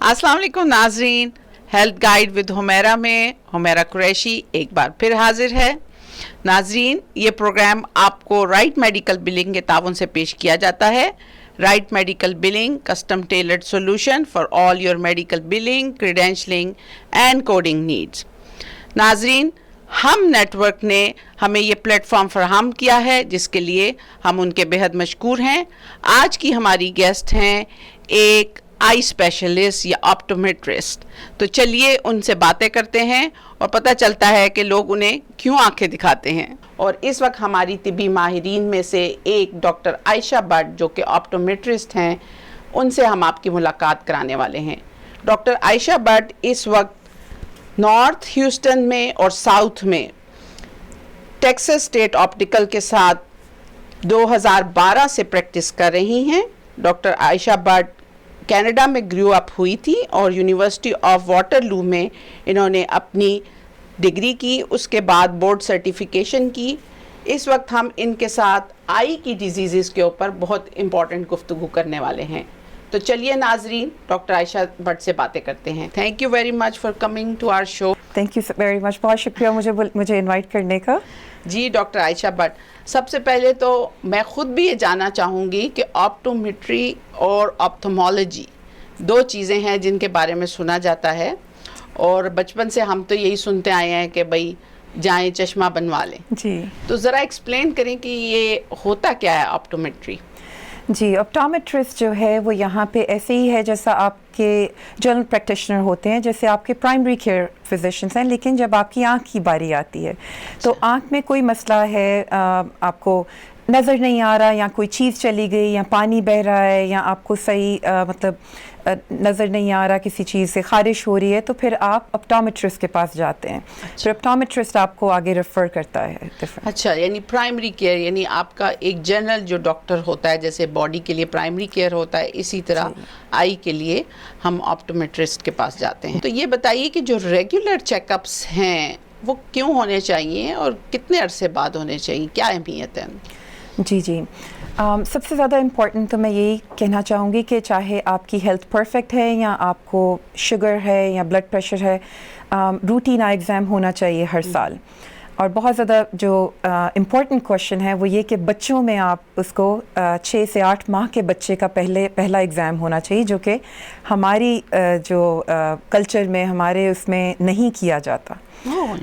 अस्सलाम वालेकुम नाजरीन, हेल्थ गाइड विद हुमैरा में हुमैरा कुरैशी एक बार फिर हाजिर है। नाजरीन, ये प्रोग्राम आपको राइट मेडिकल बिलिंग के ताउन से पेश किया जाता है। Right medical billing, custom tailored solution for all your medical billing, credentialing and coding needs. नाजरीन, हम नेटवर्क ने हमें ये प्लेटफॉर्म फराहम किया है, जिसके लिए हम उनके बेहद मशकूर हैं। आज की हमारी गेस्ट हैं एक आई स्पेशलिस्ट या ऑप्टोमेट्रिस्ट। तो चलिए उनसे बातें करते हैं और पता चलता है कि लोग उन्हें क्यों आंखें दिखाते हैं। और इस वक्त हमारी तिबी माहिरीन में से एक डॉक्टर आयशा भट्ट, जो कि ऑप्टोमेट्रिस्ट हैं, उनसे हम आपकी मुलाकात कराने वाले हैं। डॉक्टर आयशा भट्ट इस वक्त नॉर्थ ह्यूस्टन में और साउथ में टेक्सास स्टेट ऑप्टिकल के साथ 2012 से प्रैक्टिस कर रही हैं। डॉक्टर आयशा भट्ट कनाडा में ग्रू अप हुई थी और यूनिवर्सिटी ऑफ वाटरलू में इन्होंने अपनी डिग्री की, उसके बाद बोर्ड सर्टिफिकेशन की। इस वक्त हम इनके साथ आई की डिजीज़ के ऊपर बहुत इम्पॉर्टेंट गुफ्तगू करने वाले हैं। तो चलिए नाजरीन, डॉक्टर आयशा भट्ट से बातें करते हैं। Thank you very much for coming to our show. Thank you very much, बहुत शुक्रिया मुझे इनवाइट करने का। जी डॉक्टर आयशा भट्ट, सबसे पहले तो मैं ख़ुद भी ये जानना चाहूँगी कि ऑप्टोमेट्री और ऑप्थोमोलॉजी दो चीज़ें हैं जिनके बारे में सुना जाता है, और बचपन से हम तो यही सुनते आए हैं कि भाई जाएं चश्मा बनवा लें। जी, तो ज़रा एक्सप्लेन करें कि ये होता क्या है ऑप्टोमेट्री। जी, ऑप्टोमेट्रिस्ट जो है वो यहाँ पे ऐसे ही है जैसा आपके जनरल प्रैक्टिशनर होते हैं, जैसे आपके प्राइमरी केयर फिजिशियंस हैं, लेकिन जब आपकी आँख की बारी आती है तो आँख में कोई मसला है, आपको नज़र नहीं आ रहा, या कोई चीज़ चली गई, या पानी बह रहा है, या आपको सही मतलब नज़र नहीं आ रहा, किसी चीज़ से ख़ारिश हो रही है, तो फिर आप ऑप्टोमेट्रिस्ट के पास जाते हैं। फिर ऑप्टोमेट्रिस्ट आपको आगे रेफ़र करता है। अच्छा, यानी प्राइमरी केयर यानी आपका एक जनरल जो डॉक्टर होता है, जैसे बॉडी के लिए प्राइमरी केयर होता है, इसी तरह आई के लिए हम ऑप्टोमेट्रिस्ट के पास जाते हैं। तो ये बताइए कि जो रेगुलर चेकअप्स हैं वो क्यों होने चाहिए और कितने अरसे बाद होने चाहिए, क्या अहमियत है? जी जी, सबसे ज़्यादा इम्पॉर्टेंट तो मैं यही कहना चाहूँगी कि चाहे आपकी हेल्थ परफेक्ट है या आपको शुगर है या ब्लड प्रेशर है, रूटीन आई एग्ज़ाम होना चाहिए हर साल। और बहुत ज़्यादा जो इम्पॉर्टेंट क्वेश्चन है वो ये कि बच्चों में आप उसको 6 से 8 माह के बच्चे का पहला एग्ज़ाम होना चाहिए, जो कि हमारी जो कल्चर में हमारे उसमें नहीं किया जाता।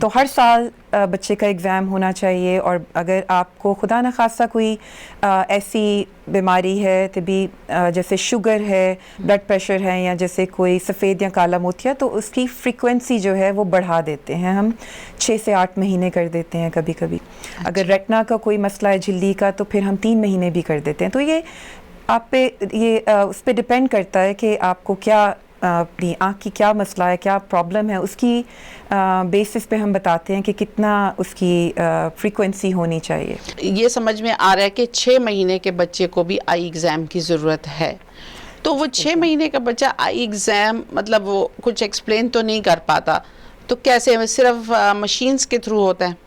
तो हर साल बच्चे का एग्ज़ाम होना चाहिए। और अगर आपको खुदा न खास्ता कोई ऐसी बीमारी है तभी जैसे शुगर है, ब्लड प्रेशर है, या जैसे कोई सफ़ेद या काला मोतिया, तो उसकी फ्रीक्वेंसी जो है वो बढ़ा देते हैं हम, 6 से 8 महीने कर देते हैं कभी कभी। अगर रेटिना का कोई मसला है, झिल्ली का, तो फिर हम 3 महीने भी कर देते हैं। तो ये आप पे ये उस पर डिपेंड करता है कि आपको क्या अपनी आँख की क्या मसला है, क्या प्रॉब्लम है, उसकी बेसिस पे हम बताते हैं कि कितना उसकी फ्रीक्वेंसी होनी चाहिए। ये समझ में आ रहा है कि 6 महीने के बच्चे को भी आई एग्ज़ाम की ज़रूरत है। तो वो 6 महीने का बच्चा आई एग्ज़ाम मतलब वो कुछ एक्सप्लेन तो नहीं कर पाता, तो कैसे, सिर्फ मशीन्स के थ्रू होता है?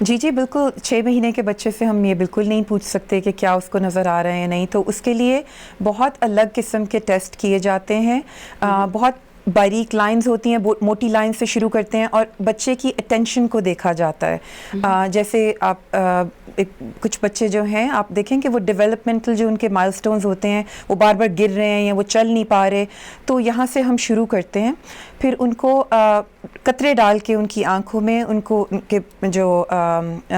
जी जी बिल्कुल, 6 महीने के बच्चे से हम ये बिल्कुल नहीं पूछ सकते कि क्या उसको नज़र आ रहा है या नहीं। तो उसके लिए बहुत अलग किस्म के टेस्ट किए जाते हैं। बहुत बारीक लाइंस होती हैं, मोटी लाइन से शुरू करते हैं, और बच्चे की अटेंशन को देखा जाता है। जैसे आप कुछ बच्चे जो हैं आप देखें कि वो डेवलपमेंटल जो उनके माइलस्टोन्स होते हैं वो बार बार गिर रहे हैं या वो चल नहीं पा रहे, तो यहाँ से हम शुरू करते हैं। फिर उनको कतरे डाल के उनकी आँखों में उनको उनके जो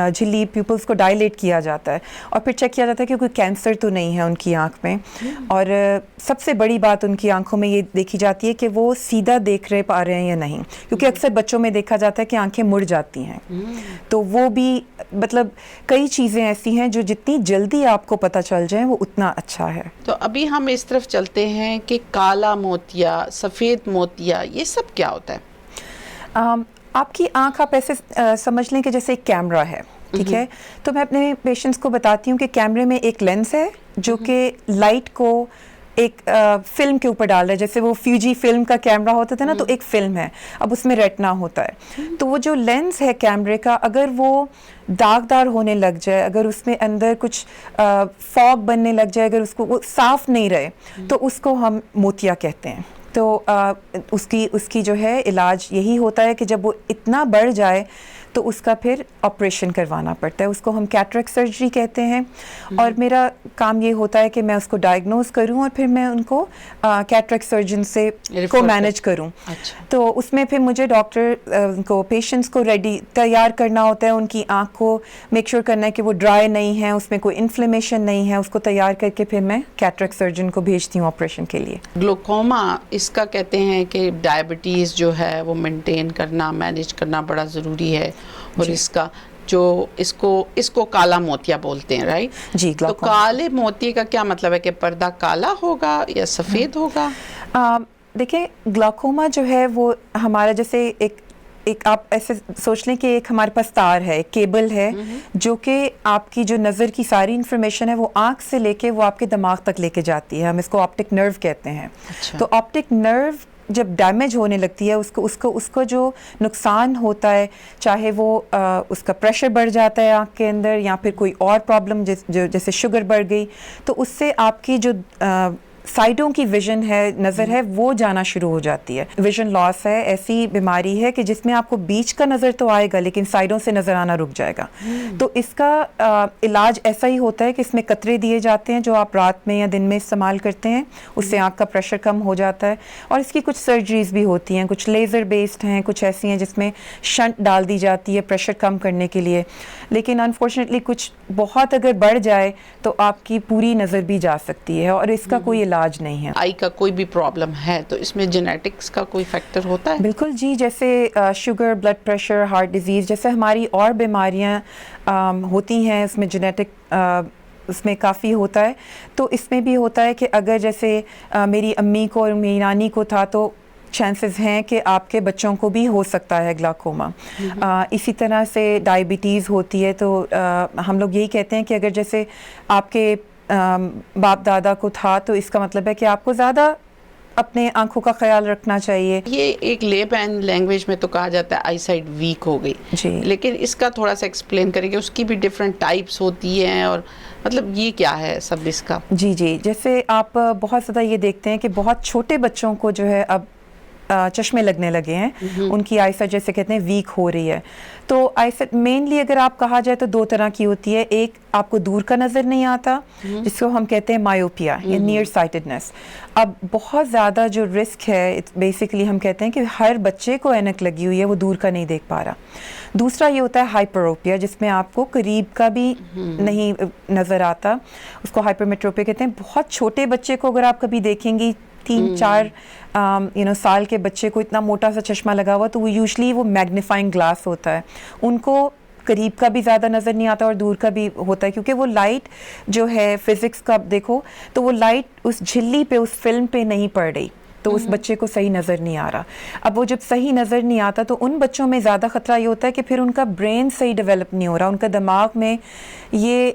झिल्ली प्यूपल्स को डायलेट किया जाता है, और फिर चेक किया जाता है कि कोई कैंसर तो नहीं है उनकी आँख में। और सबसे बड़ी बात उनकी आँखों में ये देखी जाती है कि वो सीधा देख पा रहे हैं या नहीं, क्योंकि अक्सर बच्चों में देखा जाता है कि आंखें मुड़ जाती हैं। तो वो भी मतलब कई चीज़ें ऐसी हैं जो जितनी जल्दी आपको पता चल जाए वो उतना अच्छा है। तो अभी हम इस तरफ चलते हैं कि काला मोतिया, सफ़ेद मोतिया, ये सब क्या होता है? आपकी आँख आप ऐसे समझ लें कि जैसे एक कैमरा है, ठीक है? तो मैं अपने पेशेंट्स को बताती हूँ कि कैमरे में एक लेंस है जो कि लाइट को एक फिल्म के ऊपर डाल रहा है। जैसे वो फ्यूजी फिल्म का कैमरा होता था ना, तो एक फिल्म है, अब उसमें रेटिना होता है। तो वो जो लेंस है कैमरे का, अगर वो दागदार होने लग जाए, अगर उसमें अंदर कुछ फॉग बनने लग जाए, अगर उसको वो साफ नहीं रहे, तो उसको हम मोतिया कहते हैं। تو اس کی جو ہے علاج یہی ہوتا ہے کہ جب وہ اتنا بڑھ جائے تو اس کا پھر آپریشن کروانا پڑتا ہے. اس کو ہم کیٹریکٹ سرجری کہتے ہیں, اور میرا کام یہ ہوتا ہے کہ میں اس کو ڈائگنوز کروں اور پھر میں ان کو کیٹریکٹ سرجن سے کو مینیج کروں. تو اس میں پھر مجھے ڈاکٹر کو پیشنٹس کو ریڈی تیار کرنا ہوتا ہے, ان کی آنکھ کو میک شیور کرنا ہے کہ وہ ڈرائی نہیں ہے, اس میں کوئی انفلیمیشن نہیں ہے, اس کو تیار کر کے پھر میں کیٹریکٹ سرجن کو بھیجتی ہوں آپریشن کے لیے. گلوکوما اس کا کہتے ہیں کہ ڈائبٹیز جو ہے وہ مینٹین کرنا, مینیج کرنا بڑا ضروری ہے, اور اس کا جو اس کو کالا موتیا بولتے ہیں, رائٹ؟ جی. تو کالے موتی کا کیا مطلب ہے کہ پردہ کالا ہوگا یا سفید ہوگا؟ دیکھیں, گلاکوما جو ہے وہ ہمارا جیسے ایک آپ ایسے سوچ لیں کہ ایک ہمارے پاس تار ہے, ایک کیبل ہے جو کہ آپ کی جو نظر کی ساری انفارمیشن ہے وہ آنکھ سے لے کے وہ آپ کے دماغ تک لے کے جاتی ہے. ہم اس کو آپٹک نرو کہتے ہیں. تو آپٹک نرو جب ڈیمیج ہونے لگتی ہے اس کو جو نقصان ہوتا ہے, چاہے وہ اس کا پریشر بڑھ جاتا ہے آنکھ کے اندر, یا پھر کوئی اور پرابلم جیسے شوگر بڑھ گئی, تو اس سے آپ کی جو سائڈوں کی ویژن ہے, نظر ہے, وہ جانا شروع ہو جاتی ہے. ویژن لاس ہے, ایسی بیماری ہے کہ جس میں آپ کو بیچ کا نظر تو آئے گا لیکن سائڈوں سے نظر آنا رک جائے گا. تو اس کا علاج ایسا ہی ہوتا ہے کہ اس میں قطرے دیے جاتے ہیں جو آپ رات میں یا دن میں استعمال کرتے ہیں, اس سے آنکھ کا پریشر کم ہو جاتا ہے. اور اس کی کچھ سرجریز بھی ہوتی ہیں, کچھ لیزر بیسڈ ہیں, کچھ ایسی ہیں جس میں شنٹ ڈال دی جاتی ہے پریشر کم کرنے کے لیے. لیکن انفارچونیٹلی کچھ بہت اگر بڑھ جائے تو آپ کی پوری نظر بھی جا سکتی ہے, اور اس کا کوئی علاج نہیں ہے. آئی کا کوئی بھی پرابلم ہے تو اس میں جینیٹکس کا کوئی فیکٹر ہوتا ہے؟ بالکل جی, جیسے sugar, blood pressure, heart disease, جیسے ہماری اور بیماریاں ہوتی ہیں, اس میں جینیٹک اس میں کافی ہوتا ہے. تو اس میں بھی ہوتا ہے کہ اگر جیسے میری امی کو اور میری نانی کو تھا تو چانسز ہیں کہ آپ کے بچوں کو بھی ہو سکتا ہے گلاکوما. اسی طرح سے ڈائبٹیز ہوتی ہے, تو ہم لوگ یہی کہتے ہیں کہ اگر جیسے آپ کے باپ دادا کو تھا تو اس کا مطلب ہے کہ آپ کو زیادہ اپنے آنکھوں کا خیال رکھنا چاہیے. یہ ایک لیپ اینڈ لینگویج میں تو کہا جاتا ہے آئی سائٹ ویک ہو گئی جی, لیکن اس کا تھوڑا سا ایکسپلین کریں کہ اس کی بھی ڈفرینٹ ٹائپس ہوتی ہیں, اور مطلب یہ کیا ہے سب اس کا؟ جی, جیسے آپ بہت زیادہ یہ دیکھتے ہیں کہ بہت چھوٹے بچوں کو جو ہے اب چشمے لگنے لگے ہیں, ان کی آئی سائٹ جیسے کہتے ہیں ویک ہو رہی ہے. تو آئی سائٹ مینلی اگر آپ کہا جائے تو دو طرح کی ہوتی ہے. ایک آپ کو دور کا نظر نہیں آتا جس کو ہم کہتے ہیں مایوپیا یا نیئر سائٹڈنس. اب بہت زیادہ جو رسک ہے بیسیکلی ہم کہتے ہیں کہ ہر بچے کو اینک لگی ہوئی ہے, وہ دور کا نہیں دیکھ پا رہا. دوسرا یہ ہوتا ہے ہائپروپیا, جس میں آپ کو قریب کا بھی نہیں نظر آتا, اس کو ہائپرمیٹروپیا کہتے ہیں. بہت چھوٹے بچے کو اگر آپ کبھی دیکھیں گی 3-4 سال کے بچے کو اتنا موٹا سا چشمہ لگا ہوا, تو وہ یوزلی وہ میگنیفائنگ گلاس ہوتا ہے, ان کو قریب کا بھی زیادہ نظر نہیں آتا اور دور کا بھی ہوتا ہے, کیونکہ وہ لائٹ جو ہے فزکس کا دیکھو تو وہ لائٹ اس جھلی پہ, اس فلم پہ نہیں پڑ رہی, تو اس بچے کو صحیح نظر نہیں آ رہا. اب وہ جب صحیح نظر نہیں آتا تو ان بچوں میں زیادہ خطرہ یہ ہوتا ہے کہ پھر ان کا برین صحیح ڈیولپ نہیں ہو رہا, ان کا دماغ میں یہ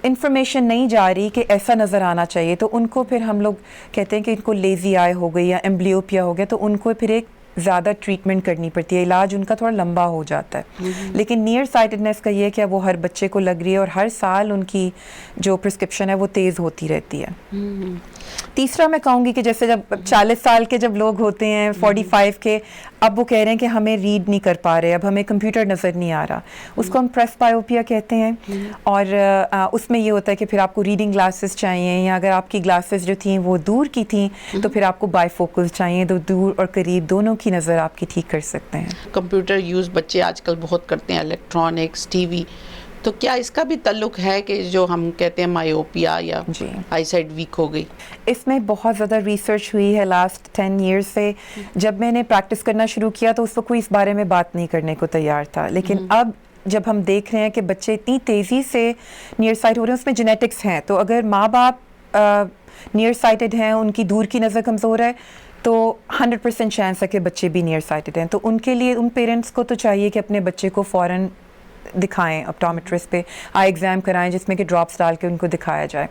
انفارمیشن نہیں جا رہی کہ ایسا نظر آنا چاہیے. تو ان کو پھر ہم لوگ کہتے ہیں کہ ان کو لیزی آئی ہو گئی یا ایمبلیوپیا ہو گیا, تو ان کو پھر ایک زیادہ ٹریٹمنٹ کرنی پڑتی ہے, علاج ان کا تھوڑا لمبا ہو جاتا ہے. لیکن نیئر سائٹڈنس کا یہ کہ وہ ہر بچے کو لگ رہی ہے اور ہر سال ان کی جو پرسکرپشن ہے وہ تیز ہوتی رہتی ہے. تیسرا میں کہوں گی کہ جیسے جب 40 سال کے جب لوگ ہوتے ہیں 45 کے, اب وہ کہہ رہے ہیں کہ ہمیں ریڈ نہیں کر پا رہے, اب ہمیں کمپیوٹر نظر نہیں آ رہا, اس کو ہم پریس بایوپیا کہتے ہیں. اور اس میں یہ ہوتا ہے کہ پھر آپ کو ریڈنگ گلاسز چاہیے, یا اگر آپ کی گلاسز جو تھیں وہ دور کی تھیں تو پھر آپ کو بائی فوکل چاہیے, تو دور اور قریب دونوں کی نظر آپ کی ٹھیک کر سکتے ہیں. کمپیوٹر یوز بچے آج کل بہت کرتے ہیں, الیکٹرانکس, ٹی وی, تو کیا اس کا بھی تعلق ہے کہ جو ہم کہتے ہیں مایوپیا یا آئی سائٹ ویک ہو گئی؟ اس میں بہت زیادہ ریسرچ ہوئی ہے لاسٹ 10 ایئرس سے. جب میں نے پریکٹس کرنا شروع کیا تو اس وقت کوئی اس بارے میں بات نہیں کرنے کو تیار تھا, لیکن اب جب ہم دیکھ رہے ہیں کہ بچے اتنی تیزی سے نیئر سائٹ ہو رہے ہیں, اس میں جینیٹکس ہیں, تو اگر ماں باپ نیئر سائٹڈ ہیں, ان کی دور کی نظر کمزور ہے, تو 100% چانس ہے کہ بچے بھی نیئر سائٹڈ ہیں. تو ان کے لیے ان پیرنٹس کو تو چاہیے کہ اپنے بچے کو فوراً دکھائیں, اپٹومیٹرسٹ پہ آئی ایگزام کرائیں, جس میں کہ ڈراپس ڈال کے ان کو دکھایا جائے.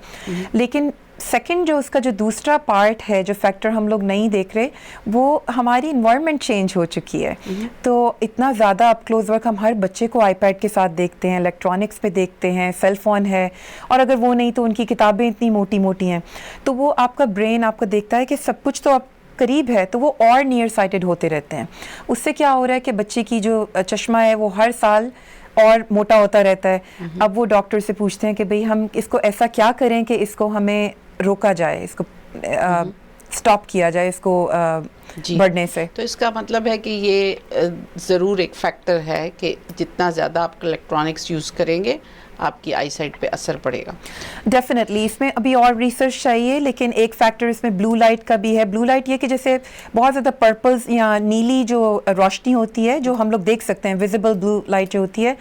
لیکن सेकंड जो उसका जो दूसरा पार्ट है, जो फैक्टर हम लोग नहीं देख रहे, वो हमारी इन्वायरमेंट चेंज हो चुकी है. तो इतना ज़्यादा अब क्लोज वर्क हम हर बच्चे को आईपैड के साथ देखते हैं, इलेक्ट्रॉनिक्स पे देखते हैं, सेल फ़ोन है, और अगर वो नहीं तो उनकी किताबें इतनी मोटी मोटी हैं, तो वो आपका ब्रेन आपका देखता है कि सब कुछ तो आप करीब है, तो वो और नियर साइटेड होते रहते हैं. उससे क्या हो रहा है कि बच्चे की जो चश्मा है वो हर साल और मोटा होता रहता है. अब वो डॉक्टर से पूछते हैं कि भाई हम इसको ऐसा क्या करें कि इसको हमें रोका जाए, इसको स्टॉप किया जाए, इसको बढ़ने से. तो इसका मतलब है कि ये ज़रूर एक फैक्टर है कि जितना ज़्यादा आप इलेक्ट्रॉनिक्स यूज़ करेंगे आपकी आई साइट पे असर पड़ेगा. डेफिनेटली इसमें अभी और रिसर्च चाहिए, लेकिन एक फैक्टर इसमें ब्लू लाइट का भी है. ब्लू लाइट ये कि जैसे बहुत ज़्यादा पर्पल्स या नीली जो रोशनी होती है, जो हम लोग देख सकते हैं, विजिबल ब्लू लाइट जो होती है,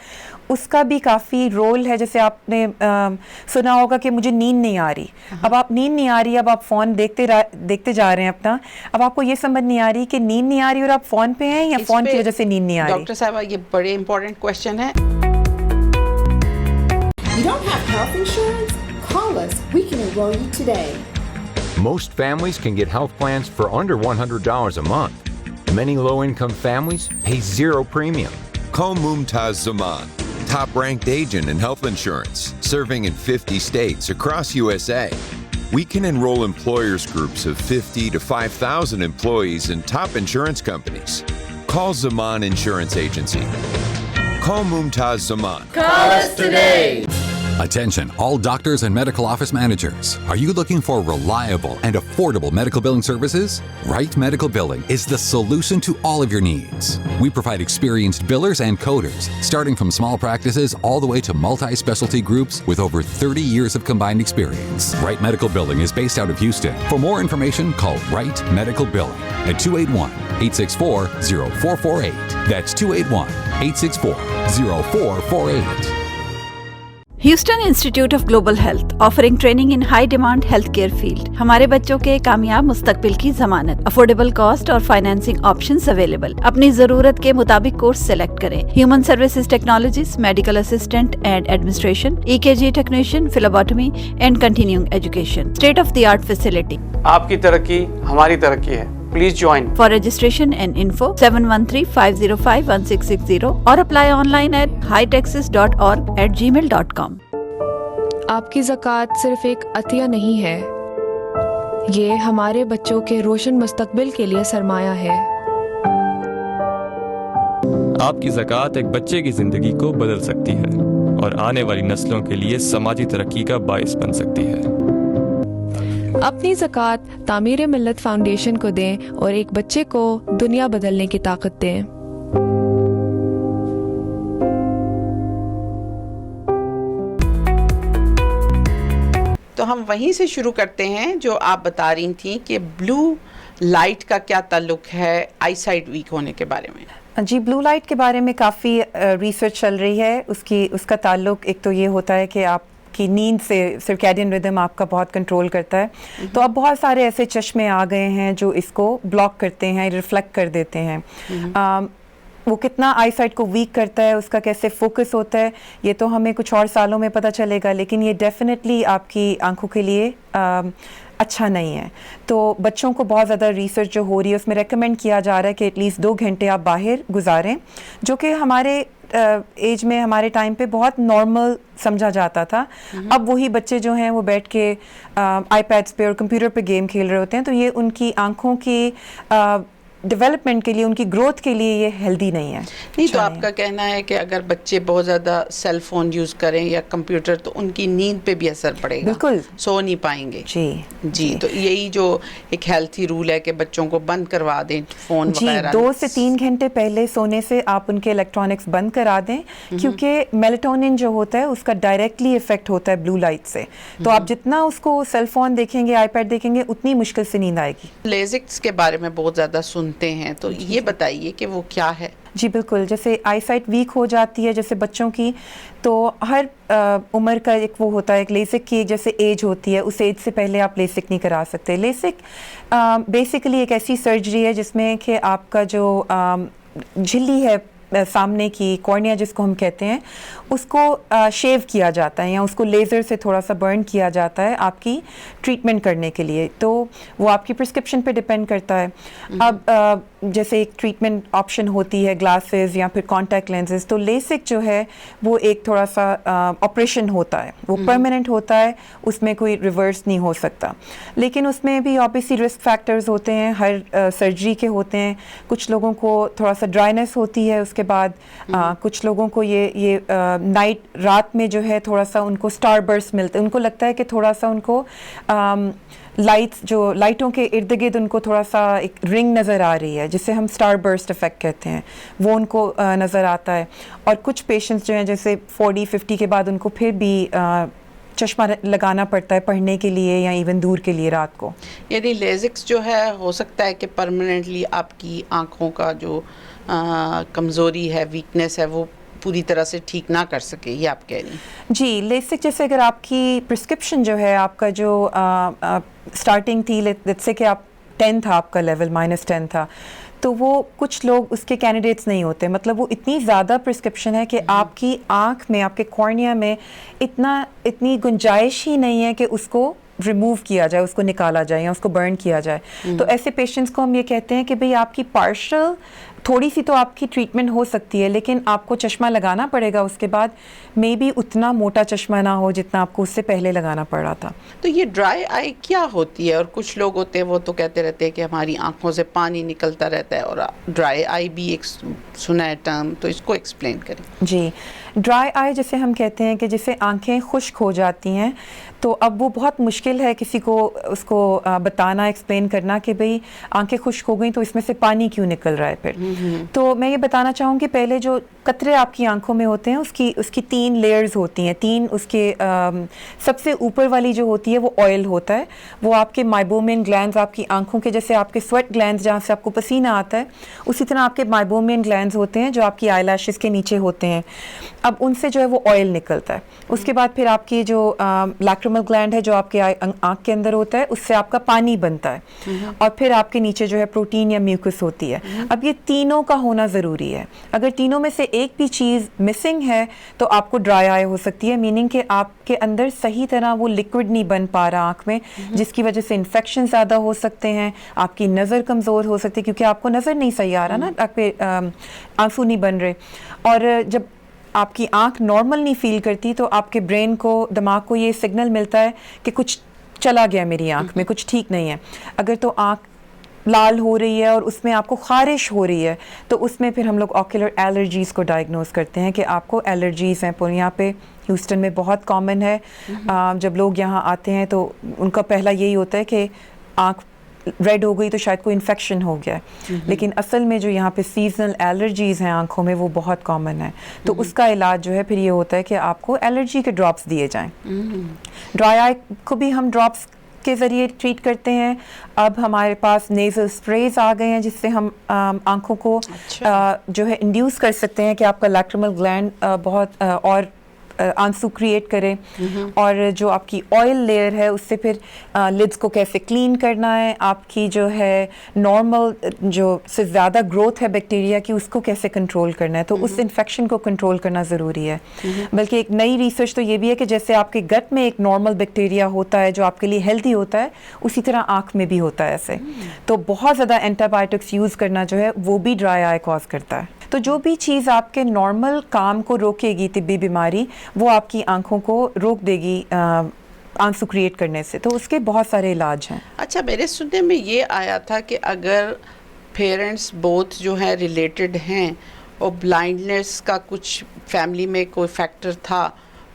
उसका भी काफ़ी रोल है. जैसे आपने सुना होगा कि मुझे नींद नहीं आ रही. अब आप नींद नहीं आ रही, अब आप फ़ोन देखते जा रहे हैं अपना, अब आपको ये समझ नहीं आ रही कि नींद नहीं आ रही और आप फ़ोन पे हैं या फ़ोन की वजह से नींद नहीं आ रही. डॉक्टर साहब, ये बड़े इंपॉर्टेंट क्वेश्चन है. You don't have health insurance? Call us. We can enroll you today. Most families can get health plans for under $100 a month. Many low-income families pay zero premium. Call Mumtaz Zaman, top-ranked agent in health insurance, serving in 50 states across USA. We can enroll employers groups of 50 to 5,000 employees in top insurance companies. Call Zaman Insurance Agency. Call Mumtaz Zaman. Call us today. Attention, all doctors and medical office managers. Are you looking for reliable and affordable medical billing services? Right Medical Billing is the solution to all of your needs. We provide experienced billers and coders, starting from small practices all the way to multi-specialty groups with over 30 years of combined experience. Right Medical Billing is based out of Houston. For more information, call Right Medical Billing at 281-864-0448. That's 281-864-0448. Houston institute of global health offering training in high demand health care field. हमारे बच्चों के कामयाब मुस्तकबिल की जमानत. Affordable cost और financing options available. अपनी जरूरत के मुताबिक कोर्स सेलेक्ट करें. Human services technologies, medical assistant and administration, EKG technician, phlebotomy and continuing education. State of the art facility. आपकी तरक्की हमारी तरक्की है. Please join. For registration and info 713-505-1660 or apply online at hitexas.org@gmail.com. आपकी ज़कात सिर्फ एक अतिया नहीं है, ये हमारे बच्चों के रोशन मुस्तकबिल के लिए सरमाया है. आपकी ज़कात एक बच्चे की ज़िंदगी को बदल सकती है और आने वाली नस्लों के लिए समाजी तरक्की का बाइस बन सकती है. अपनी ज़कात तामीर मिल्लत फाउंडेशन को दें और एक बच्चे को दुनिया बदलने की ताकत दें. तो हम वहीं से शुरू करते हैं जो आप बता रही थी कि ब्लू लाइट का क्या ताल्लुक है आई साइट वीक होने के बारे में. जी, ब्लू लाइट के बारे में काफ़ी रिसर्च चल रही है. उसका ताल्लुक एक तो ये होता है कि आप की नींद से सर्कैडियन रिदम आपका बहुत कंट्रोल करता है. तो अब बहुत सारे ऐसे चश्मे आ गए हैं जो इसको ब्लॉक करते हैं, रिफ्लेक्ट कर देते हैं. वो कितना आई साइट को वीक करता है, उसका कैसे फोकस होता है, ये तो हमें कुछ और सालों में पता चलेगा, लेकिन ये डेफिनेटली आपकी आंखों के लिए अच्छा नहीं है. तो बच्चों को बहुत ज़्यादा रिसर्च जो हो रही है उसमें रेकमेंड किया जा रहा है कि एटलीस्ट 2 घंटे आप बाहर गुजारें, जो कि हमारे एज में, हमारे टाइम पे बहुत नॉर्मल समझा जाता था. अब वही बच्चे जो हैं वो बैठ के आईपैड्स पे और कंप्यूटर पे गेम खेल रहे होते हैं. तो ये उनकी आंखों की डेवलपमेंट के लिए, उनकी ग्रोथ के लिए ये हेल्दी नहीं है. नहीं, तो आपका कहना है कि अगर बच्चे बहुत ज़्यादा सेल फोन यूज़ करें या कंप्यूटर तो उनकी नींद पे भी असर पड़ेगा. बिल्कुल, सो नहीं पाएंगे. जी. तो यही जो एक हेल्थी रूल है कि बच्चों को बंद करवा दें फ़ोन वगैरह. 2 से 3 घंटे पहले सोने से आप उनके इलेक्ट्रॉनिक्स बंद करा दें, क्योंकि मेलाटोनिन जो होता है उसका डायरेक्टली इफेक्ट होता है ब्लू लाइट से. तो आप जितना उसको सेल फोन देखेंगे, आईपैड देखेंगे, उतनी मुश्किल से नींद आएगी. लेजिक्स के बारे में बहुत ज़्यादा सुनते हैं, तो ये बताइए कि वो क्या है. जी बिल्कुल, जैसे आई साइट वीक हो जाती है जैसे बच्चों की, तो हर उम्र का एक वो होता है, एक लेसिक की एक जैसे एज होती है, उस एज से पहले आप लेसिक नहीं करा सकते. लेसिक बेसिकली एक ऐसी सर्जरी है जिसमें कि आपका जो झिल्ली है सामने की कॉर्निया जिसको हम कहते हैं उसको शेव किया जाता है या उसको लेज़र से थोड़ा सा बर्न किया जाता है आपकी ट्रीटमेंट करने के लिए, तो वो आपकी प्रिस्क्रिप्शन पे डिपेंड करता है। अब जैसे एक ट्रीटमेंट ऑप्शन होती है ग्लासेस या फिर कॉन्टैक्ट लेंसेज, तो लेसिक जो है वो एक थोड़ा सा ऑपरेशन होता है, वो परमानेंट होता है, उसमें कोई रिवर्स नहीं हो सकता। लेकिन उसमें भी ऑब्वियसली रिस्क फैक्टर्स होते हैं, हर सर्जरी के होते हैं। कुछ लोगों को थोड़ा सा ड्राइनेस होती है, उसके बाद कुछ लोगों को ये नाइट रात में जो है थोड़ा सा उनको स्टार बर्स्ट मिलता है, उनको लगता है कि थोड़ा सा उनको लाइट्स जो लाइटों के इर्द गिर्द उनको थोड़ा सा एक रिंग नज़र आ रही है जिसे हम स्टार बर्स्ट इफेक्ट कहते हैं, वो उनको नज़र आता है। और कुछ पेशेंट्स जो हैं जैसे 40-50 के बाद उनको फिर भी चश्मा लगाना पड़ता है पढ़ने के लिए या इवन दूर के लिए रात को। यानी लेजिक्स जो है हो सकता है कि परमानेंटली आपकी आँखों का जो कमज़ोरी है, वीकनेस है, वो पूरी तरह से ठीक ना कर सके, ये आप कह रही हैं? जी, लेसिक जैसे अगर आपकी प्रिस्क्रिप्शन जो है आपका जो स्टार्टिंग थी, लेट्स से कि आप 10 था आपका लेवल, -10 था, तो वो कुछ लोग उसके कैंडिडेट्स नहीं होते। मतलब वो इतनी ज़्यादा प्रिस्क्रिप्शन है कि आपकी आँख में, आपके कॉर्निया में इतनी गुंजाइश ही नहीं है कि उसको रिमूव किया जाए, उसको निकाला जाए या उसको बर्न किया जाए। तो ऐसे पेशेंट्स को हम ये कहते हैं कि भाई आपकी पार्शल थोड़ी सी तो आपकी ट्रीटमेंट हो सकती है, लेकिन आपको चश्मा लगाना पड़ेगा उसके बाद, मे बी उतना मोटा चश्मा ना हो जितना आपको उससे पहले लगाना पड़ रहा था। तो ये ड्राई आई क्या होती है? और कुछ लोग होते हैं वो तो कहते रहते हैं कि हमारी आंखों से पानी निकलता रहता है, और ड्राई आई भी एक सुना है टर्म, तो इसको एक्सप्लेन करें। जी, ड्राई आई जैसे हम कहते हैं कि जैसे आंखें खुश्क हो जाती हैं, तो अब वो बहुत मुश्किल है किसी को उसको बताना, एक्सप्लेन करना कि भाई आंखें खुश्क हो गई तो इसमें से पानी क्यों निकल रहा है फिर। तो मैं ये बताना चाहूँगी, पहले जो कतरे आपकी आंखों में होते हैं उसकी 3 लेयर्स होती हैं। 3 उसके सबसे ऊपर वाली जो होती है वो ऑयल होता है, वो आपके माइबोमियन ग्लैंड्स, आपकी आंखों के जैसे आपके स्वेट ग्लैंड्स जहाँ से आपको पसीना आता है, उसी तरह आपके माइबोमियन ग्लैंड्स होते हैं जो आपकी आई लैशेस के नीचे होते हैं। अब उनसे जो है वो ऑयल निकलता है। उसके बाद फिर आपकी जो लैक्रिमल ग्लैंड है जो आपके आँख के अंदर होता है, उससे आपका पानी बनता है, और फिर आपके नीचे जो है प्रोटीन या म्यूकस होती है। अब ये तीनों का होना ज़रूरी है। अगर तीनों में से एक भी चीज़ मिसिंग है तो आपको ड्राई आई हो सकती है, मीनिंग कि आपके अंदर सही तरह वो लिक्विड नहीं बन पा रहा आँख में, जिसकी वजह से इन्फेक्शन ज़्यादा हो सकते हैं, आपकी नज़र कमज़ोर हो सकती है क्योंकि आपको नज़र नहीं सही आ रहा ना, आपके आंसू नहीं बन रहे। और जब आपकी आँख नॉर्मल नहीं फील करती तो आपके ब्रेन को, दिमाग को ये सिग्नल मिलता है कि कुछ चला गया मेरी आँख में, कुछ ठीक नहीं है। अगर तो आँख लाल हो रही है और उसमें आपको खारिश हो रही है तो उसमें फिर हम लोग ऑक्यूलर एलर्जीज़ को डायग्नोस करते हैं कि आपको एलर्जीज़ हैं। पर यहाँ पे ह्यूस्टन में बहुत कॉमन है, जब लोग यहाँ आते हैं तो उनका पहला यही होता है कि आँख रेड हो गई तो शायद कोई इन्फेक्शन हो गया है, लेकिन असल में जो यहाँ पे सीजनल एलर्जीज़ हैं आँखों में वो बहुत कॉमन है। तो उसका इलाज जो है फिर ये होता है कि आपको एलर्जी के ड्रॉप्स दिए जाएं। ड्राई आई को भी हम ड्रॉप्स के ज़रिए ट्रीट करते हैं। अब हमारे पास नेज़ल स्प्रेज आ गए हैं जिससे हम आँखों को जो है इंड्यूस कर सकते हैं कि आपका लैक्रिमल ग्लैंड बहुत और आंसू क्रिएट करे, और जो आपकी ऑयल लेयर है उससे फिर लिड्स को कैसे क्लीन करना है, आपकी जो है नॉर्मल जो से ज़्यादा ग्रोथ है बैक्टीरिया की उसको कैसे कंट्रोल करना है, तो उस इन्फेक्शन को कंट्रोल करना ज़रूरी है। बल्कि एक नई रिसर्च तो ये भी है कि जैसे आपके गट में एक नॉर्मल बैक्टीरिया होता है जो आपके लिए हेल्दी होता है, उसी तरह आँख में भी होता है ऐसे। तो बहुत ज़्यादा एंटीबायोटिक्स यूज़ करना जो है वो भी ड्राई आई कॉज करता है। तो जो भी चीज़ आपके नॉर्मल काम को रोकेगी, तिब्बी बीमारी, वो आपकी आंखों को रोक देगी आंसू क्रिएट करने से, तो उसके बहुत सारे इलाज हैं। अच्छा, मेरे सुनने में ये आया था कि अगर पेरेंट्स बोथ जो है रिलेटेड हैं और ब्लाइंडनेस का कुछ फैमिली में कोई फैक्टर था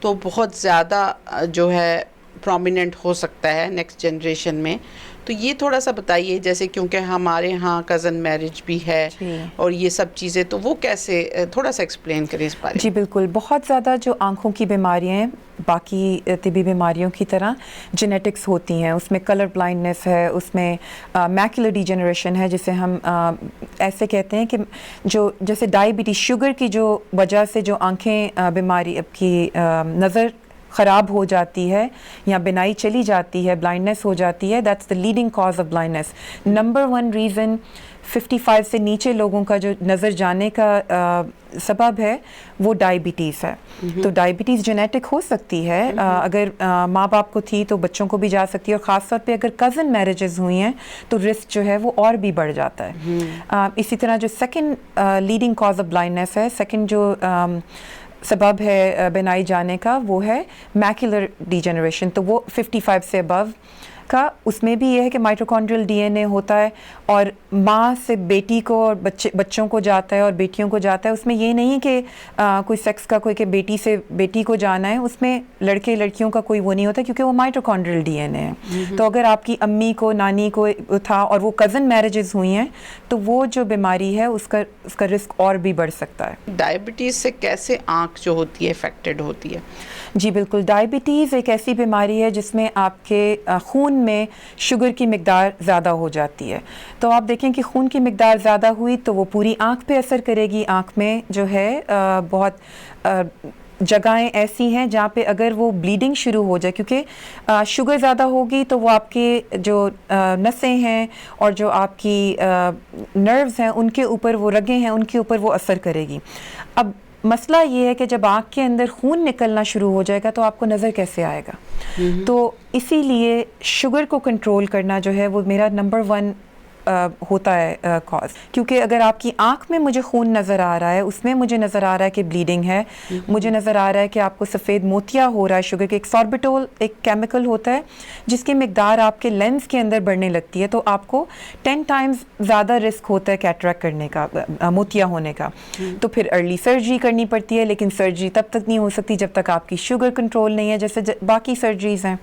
तो बहुत ज़्यादा जो है प्रोमिनेंट हो सकता है नेक्स्ट जनरेशन में। तो ये थोड़ा सा बताइए, जैसे क्योंकि हमारे यहाँ कज़न मैरिज भी है और ये सब चीज़ें, तो वो कैसे, थोड़ा सा एक्सप्लेन करें इस बारे में। जी बिल्कुल, बहुत ज़्यादा जो आँखों की बीमारियाँ हैं बाकी तिब्बी बीमारियों की तरह जेनेटिक्स होती हैं। उसमें कलर ब्लाइंडनेस है, उसमें मैक्युलर डिजेनरेशन है जिसे हम ऐसे कहते हैं कि जो जैसे डायबिटीज़, शुगर की जो वजह से जो आँखें बीमारी की नज़र ख़राब हो जाती है या बिनाई चली जाती है, ब्लाइंडनेस हो जाती है, that's the leading cause of blindness. Number 1 reason 55 سے نیچے لوگوں کا جو نظر جانے کا سبب ہے وہ ڈائبٹیز ہے. تو ڈائبٹیز جینیٹک ہو سکتی ہے, اگر ماں باپ کو تھی تو بچوں کو بھی جا سکتی ہے, اور خاص طور پہ اگر کزن میرجز ہوئی ہیں تو رسک جو ہے وہ اور بھی بڑھ جاتا ہے. اسی طرح جو second leading cause of blindness ہے, سیکنڈ جو سبب ہے بینائی جانے کا, وہ ہے میکولر ڈیجنریشن. تو وہ 55 سے ابو کا, اس میں بھی یہ ہے کہ مائٹوکونڈریل ڈی این اے ہوتا ہے, اور ماں سے بیٹی کو اور بچوں کو جاتا ہے اور بیٹیوں کو جاتا ہے. اس میں یہ نہیں کہ کوئی سیکس کا کوئی کہ بیٹی سے بیٹی کو جانا ہے, اس میں لڑکے لڑکیوں کا کوئی وہ نہیں ہوتا, کیونکہ وہ مائٹوکونڈریل ڈی این اے ہے. تو اگر آپ کی امی کو نانی کو تھا اور وہ کزن میرجز ہوئی ہیں تو وہ جو بیماری ہے اس کا رسک اور بھی بڑھ سکتا ہے. ڈائبٹیز سے کیسے آنکھ جو ہوتی ہے افیکٹڈ ہوتی ہے؟ جی بالکل, ڈائبٹیز ایک ایسی بیماری ہے جس میں آپ کے خون میں شوگر کی مقدار زیادہ ہو جاتی ہے. تو آپ دیکھیں کہ خون کی مقدار زیادہ ہوئی تو وہ پوری آنکھ پہ اثر کرے گی. آنکھ میں جو ہے بہت جگہیں ایسی ہیں جہاں پہ اگر وہ بلیڈنگ شروع ہو جائے, کیونکہ شوگر زیادہ ہوگی تو وہ آپ کے جو نسیں ہیں اور جو آپ کی نروز ہیں ان کے اوپر, وہ رگیں ہیں ان کے اوپر وہ اثر کرے گی. اب مسئلہ یہ ہے کہ جب آنکھ کے اندر خون نکلنا شروع ہو جائے گا تو آپ کو نظر کیسے آئے گا؟ تو اسی لیے شوگر کو کنٹرول کرنا جو ہے وہ میرا نمبر 1 ہوتا ہے کاز. کیونکہ اگر آپ کی آنکھ میں مجھے خون نظر آ رہا ہے, اس میں مجھے نظر آ رہا ہے کہ بلیڈنگ ہے, مجھے نظر آ رہا ہے کہ آپ کو سفید موتیا ہو رہا ہے شوگر کے, ایک ساربیٹول ایک کیمیکل ہوتا ہے جس کی مقدار آپ کے لینس کے اندر بڑھنے لگتی ہے, تو آپ کو 10 ٹائمز زیادہ رسک ہوتا ہے کیٹریکٹ کرنے کا, موتیا ہونے کا. تو پھر ارلی سرجری کرنی پڑتی ہے, لیکن سرجری تب تک نہیں ہو سکتی جب تک آپ کی شوگر کنٹرول نہیں ہے, جیسے باقی سرجریز ہیں.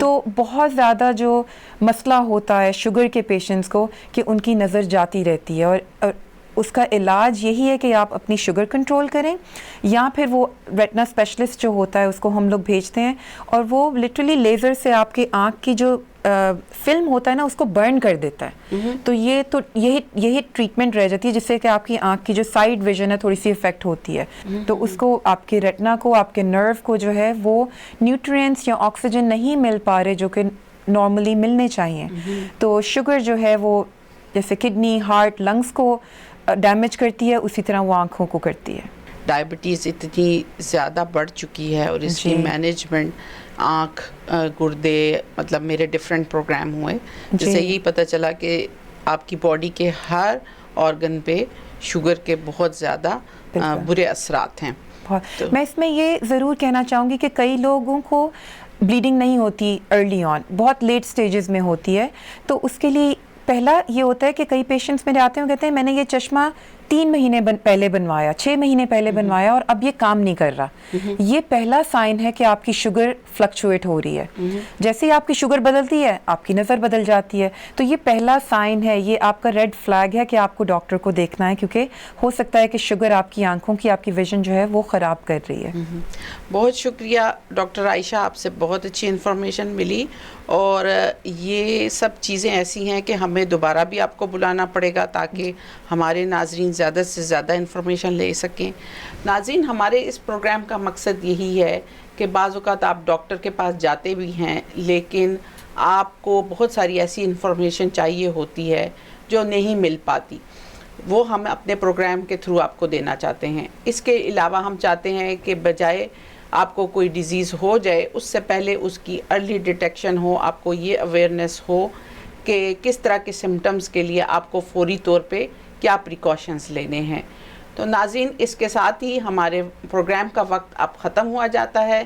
تو بہت زیادہ جو مسئلہ ہوتا ہے شوگر کے پیشنٹس کو کہ ان کی نظر جاتی رہتی ہے, اور اس کا علاج یہی ہے کہ آپ اپنی شوگر کنٹرول کریں, یا پھر وہ ریٹنا اسپیشلسٹ جو ہوتا ہے اس کو ہم لوگ بھیجتے ہیں, اور وہ لٹرلی لیزر سے آپ کی آنکھ کی جو فلم ہوتا ہے نا اس کو برن کر دیتا ہے. تو یہی ٹریٹمنٹ رہ جاتی ہے جس سے کہ آپ کی آنکھ کی جو سائڈ ویژن ہے تھوڑی سی افیکٹ ہوتی ہے. تو اس کو آپ کے ریٹنا کو, آپ کے نرو کو جو ہے وہ نیوٹرینٹس یا آکسیجن نہیں مل پا رہے جو کہ نارملی ملنے چاہیے. تو شوگر جو ہے وہ جیسے کڈنی, ہارٹ, لنگس کو ڈیمیج کرتی ہے, اسی طرح وہ آنکھوں کو کرتی ہے. ڈائبٹیز اتنی زیادہ بڑھ چکی ہے اور اس کی مینجمنٹ, آنکھ, گردے, مطلب میرے ڈفرینٹ پروگرام ہوئے جس سے یہی پتہ چلا کہ آپ کی باڈی کے ہر آرگن پہ شوگر کے بہت زیادہ برے اثرات ہیں. میں اس میں یہ ضرور کہنا چاہوں گی کہ کئی لوگوں کو بلیڈنگ نہیں ہوتی ارلی آن, بہت لیٹ سٹیجز میں ہوتی ہے. تو اس کے لیے پہلا یہ ہوتا ہے کہ کئی پیشنٹس میرے آتے ہیں کہتے ہیں میں نے یہ چشمہ 3 مہینے پہلے بنوایا, 6 مہینے پہلے بنوایا اور اب یہ کام نہیں کر رہا. یہ پہلا سائن ہے کہ آپ کی شوگر فلکچویٹ ہو رہی ہے. جیسے ہی آپ کی شوگر بدلتی ہے آپ کی نظر بدل جاتی ہے. تو یہ پہلا سائن ہے, یہ آپ کا ریڈ فلیگ ہے کہ آپ کو ڈاکٹر کو دیکھنا ہے, کیونکہ ہو سکتا ہے کہ شوگر آپ کی آنکھوں کی, آپ کی ویژن جو ہے وہ خراب کر رہی ہے. بہت شکریہ ڈاکٹر عائشہ, آپ سے بہت اچھی انفارمیشن ملی, اور یہ سب چیزیں ایسی ہیں کہ ہمیں دوبارہ بھی آپ کو بلانا پڑے گا تاکہ ہمارے ناظرین زیادہ سے زیادہ انفارمیشن لے سکیں. ناظرین, ہمارے اس پروگرام کا مقصد یہی ہے کہ بعض اوقات آپ ڈاکٹر کے پاس جاتے بھی ہیں لیکن آپ کو بہت ساری ایسی انفارمیشن چاہیے ہوتی ہے جو نہیں مل پاتی, وہ ہم اپنے پروگرام کے تھرو آپ کو دینا چاہتے ہیں. اس کے علاوہ ہم چاہتے ہیں کہ بجائے آپ کو کوئی ڈیزیز ہو جائے اس سے پہلے اس کی ارلی ڈیٹیکشن ہو, آپ کو یہ اویئرنیس ہو کہ کس طرح کے سمٹمز کے لیے آپ کو فوری طور پہ کیا پریکاشنز لینے ہیں. تو ناظرین, اس کے ساتھ ہی ہمارے پروگرام کا وقت اب ختم ہوا جاتا ہے.